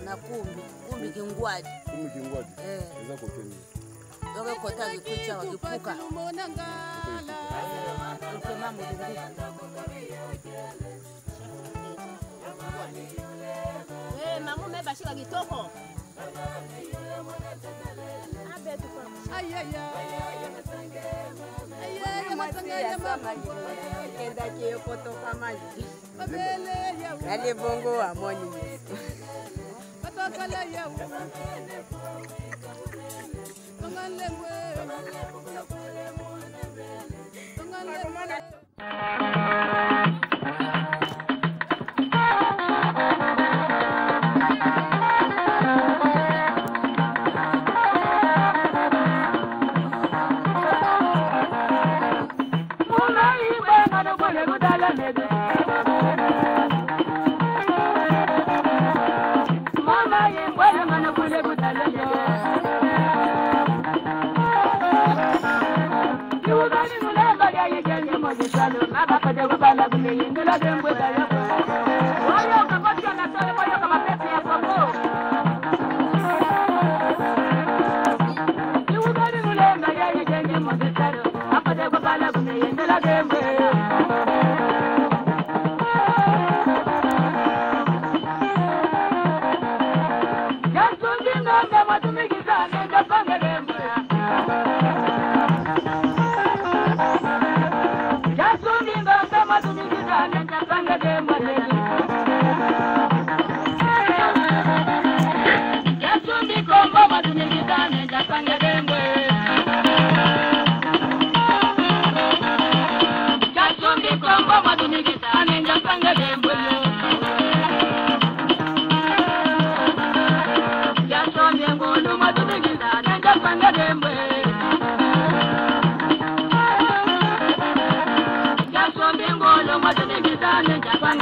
Na kumbi kingwadi. Kumbi kingwadi. Eza koteni. Yoke kota kikicha wakipuka. Ukema mulungu. Mamu meba shika kitoko. Abetu kwa. Ayaya. Ayaya maji. Kenda kiyo kotoka maji. Yale bongo wa moni. Patokala ya.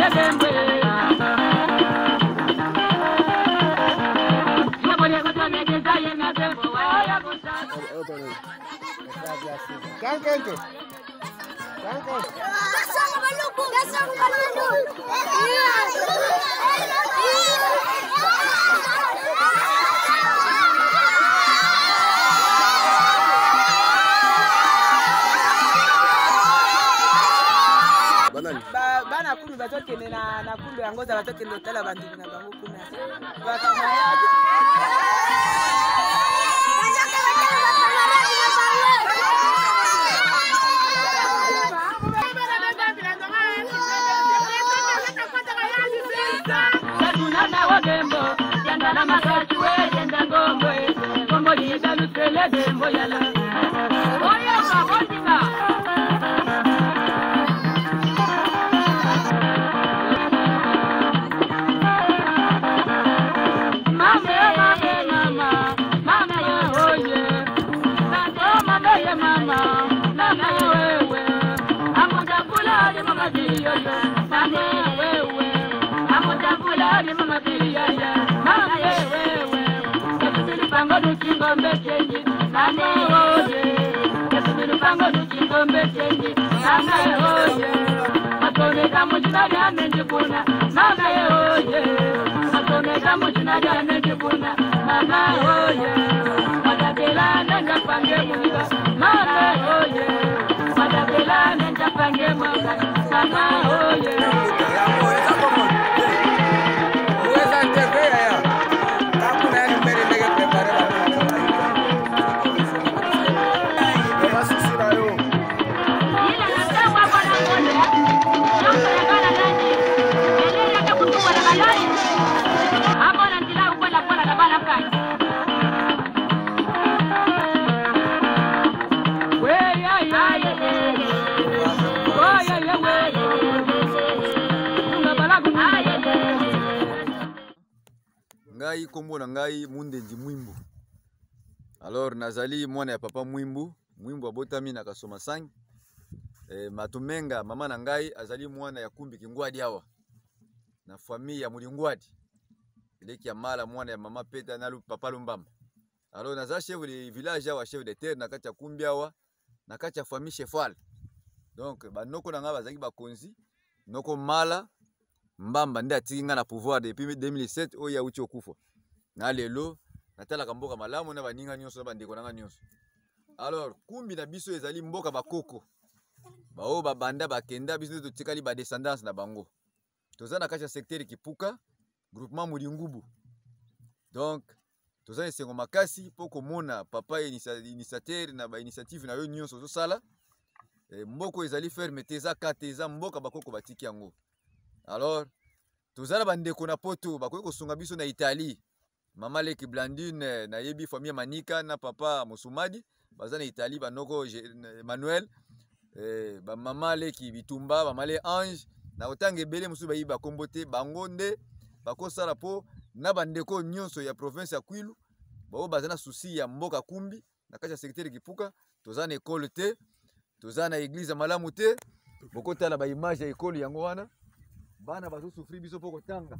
Dem Bana Kumbi batokende na Kumbi yango za batokende tala bantu na bango Kumbi. Ngai kombo na ngai mundenzi mwimbu. Alors nazali mwana ya papa mwimbu abotami na kasoma 5. Matumenga mama na ngai azali mwana ya Kumbi kingwadi awa. Na famille ya mulingwadi. Eleki ya mala mwana ya mama peta na papa lumbamba. Alors naza chef de village awa, chef de terre na kati ya Kumbi awa, na kati ya famille chefal. Donc banoko na nga bazaki bakonzi, noko mala mbamba nde atiki nga na pouvoir depuis 2007 oya uchi okufa. Na lelo natala kamboka malamu na baninga nyonso na bandeko na nga nyonso. Alors Kumbi na biso ezali mboka bakoko. Bao babanda bakenda biso to tikali ba descendance na bango. Toza na kati ya secteur Kipuka, groupement Mulingubu. Donc toza esengo makasi po komona papa initiateur na ba initiative na yo nyonso zo sala. Mboko ezali ferme teza kateza mboka bakoko batiki yango. Alors tozala bandeko na poto bakoki kosunga biso na Italie. Mama Leki Blandine na yebi famille Manika na papa Musumadi baza na Italie banoko Emmanuel ba mama Leki Bitumba ba male Ange na otange bele musu ba yiba kombote bango nde bakosala po na bandeko nyonso ya province ya Kwilu bao baza na souci ya mboka Kumbi na kati ya secteur Kipuka. Toza na école te, toza na église malamu te, bokotala ba image ya école yango wana bana bazo souffrir biso poko tanga.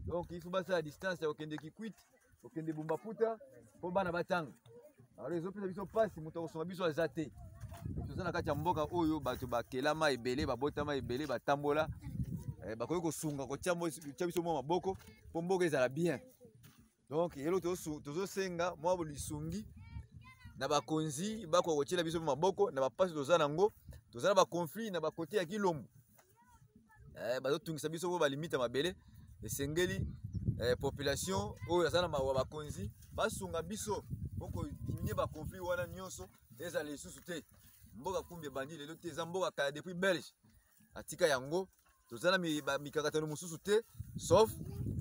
Donc il faut passer à distance ya okende KIKWIT, okende Bumbaputa po bana batanga. Alors les autres biso passe muto kosonga biso azate. Toza na kati ya mboka oyo bato bakelama ebele babotama ebele batambola bakoki kosunga kotia biso mwa maboko po mboka ezala bien. Donc yelo tozo senga mwa lisungi na bakonzi bako kotiela biso maboko na bapasi toza nango toza na ba conflit na ba côté ya Kilombo. Bazo tungisa biso ko ba limite mabele esengeli population oyo azana mawa bakonzi basunga biso poko diminuer ba conflit wana nyonso ezala lisusu te. Mboka Kumbi bandi lelo te za mboka kala depuis Belge atika yango tozala mikakatano mususu te sauf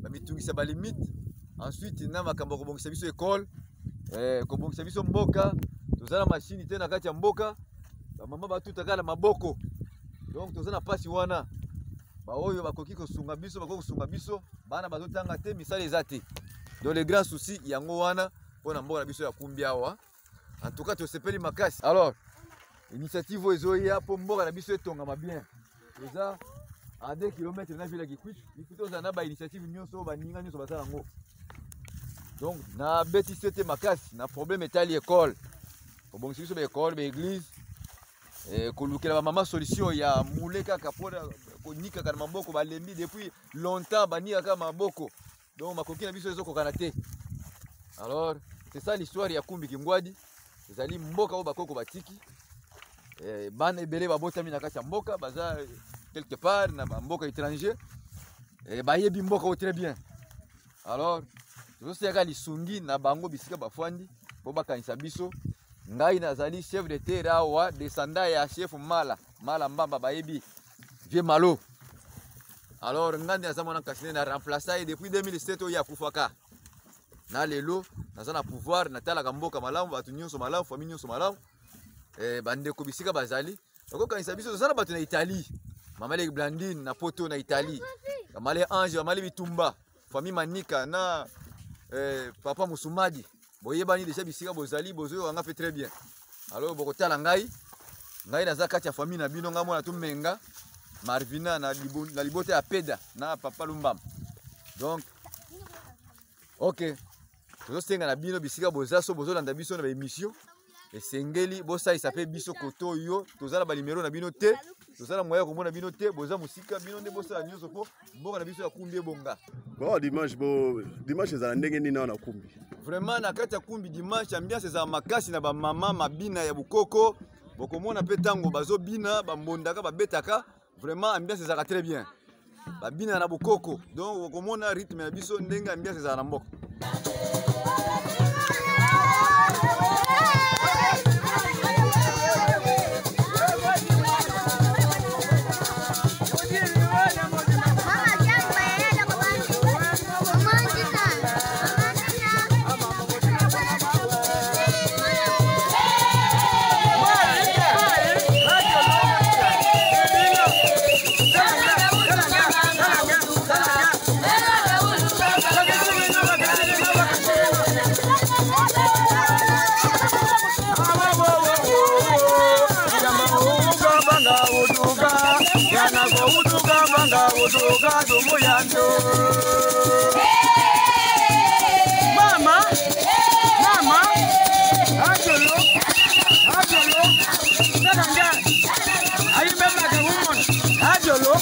ba mitungisa ba limite. Ensuite na makambo ko bongisa biso école ko bongisa biso mboka tozala machine te na kati ya mboka ba mama batuta kala maboko. Donc tozala pasi wana ba oyo bakoki kosunga biso bakoki kosunga biso bana bazotanga te misala ezate. Donc le grand souci yango wana pona mboka na biso ya Kumbi awa. En tout cas tosepeli makasi. Alors initiative ezoya po mboka na biso etongama bien. Eza à 2 km na ville ya KIKWIT. Bikuto za na ba initiative nyonso ba ninga nyonso basala ngo. Donc na beti sete makasi na problème etali école. Ko bongisi biso ba école, ba église, kolukela ba mama solution ya muleka kapora konika kana maboko balembi depuis longtemps bania kaka maboko donc makoki na biso ezo kokana te. Alors c'est ça l'histoire ya Kumbi Kingwadi. Ezali mboka o bakoko batiki bana ebele babotami na kati ya mboka baza quelque part na mboka étranger bayebi mboka o très bien. Alors tozoseka lisungi na bango bisika bafwandi po bakanisa biso ngai nazali chef de terre awa descendant ya chef Mala Mbamba bayebi vie malo. Alors ngandi azamona kasine na remplacer depuis 2007 o ya kufaka na lelo naza na pouvoir natalaka mboka malamu batu nyonso malamu famille nyonso malamu bandeko bisika bazali bakokanisa biso tozala bato na Italie mamale Blandine na poto na Italie mamale Ange mamale Bitumba famille Manika na papa Musumadi boyebani déjà bisika bozali bozo nga fait très bien. Alors bokotala ngai naza kati ya famille na bino nga mona tumenga Marvina na libote ya Peda na papa Lumbam. Donc OK tozosenga na bino bisika bozaso bozolanda biso na ba émission esengeli bosa isape biso koto yo tozala ba numéro na bino te tozala moya komona bino te boza musika bino nde bosa nyonso po mboka na biso ya Kumbi ebonga. Bon dimanche ezala ndenge nini na Kumbi? Vraiment na kati ya Kumbi dimanche ambiance ezala makasi na ba mama mabina ya bukoko bokomona pe tango bazo bina ba mbondaka ba betaka vraiment ambiance ezala très bien ba bina na bukoko donc bokomona rythme ya biso ndenge ambiance ezala na mboka. Mama, Angelo, I remember the woman, Angelo.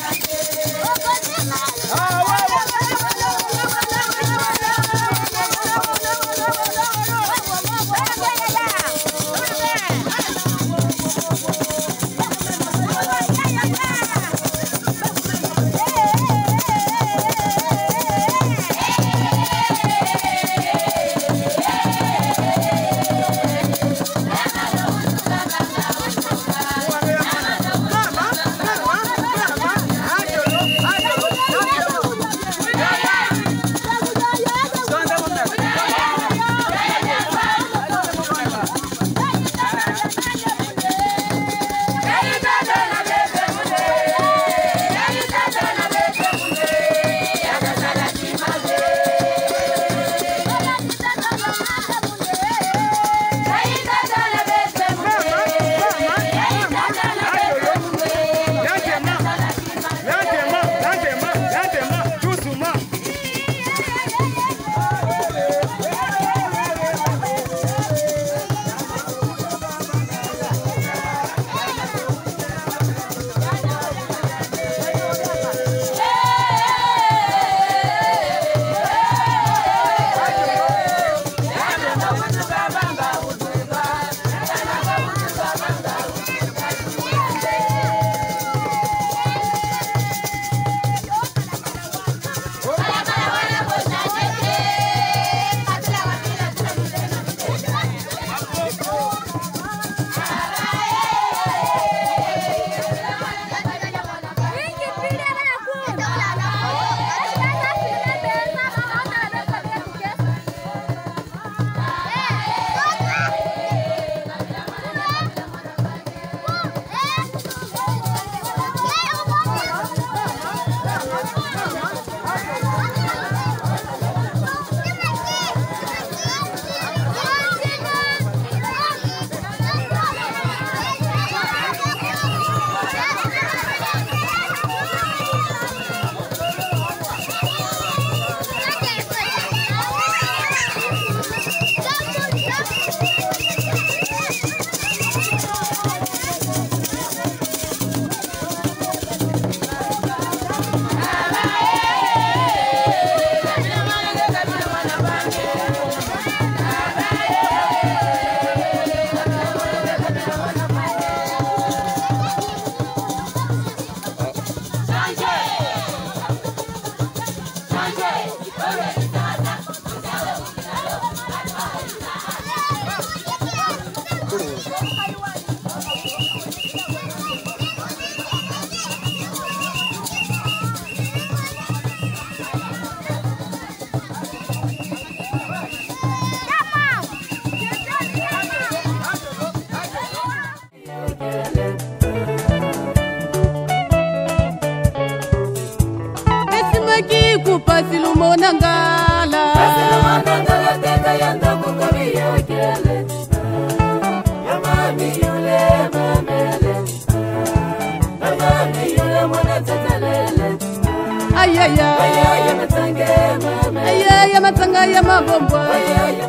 Ki kupasi lumona ngala teka yanda kukabiyo kele ya mami yule mamele mami yule mwana tatalele ayaya ayaya matanga ya mabombo ayaya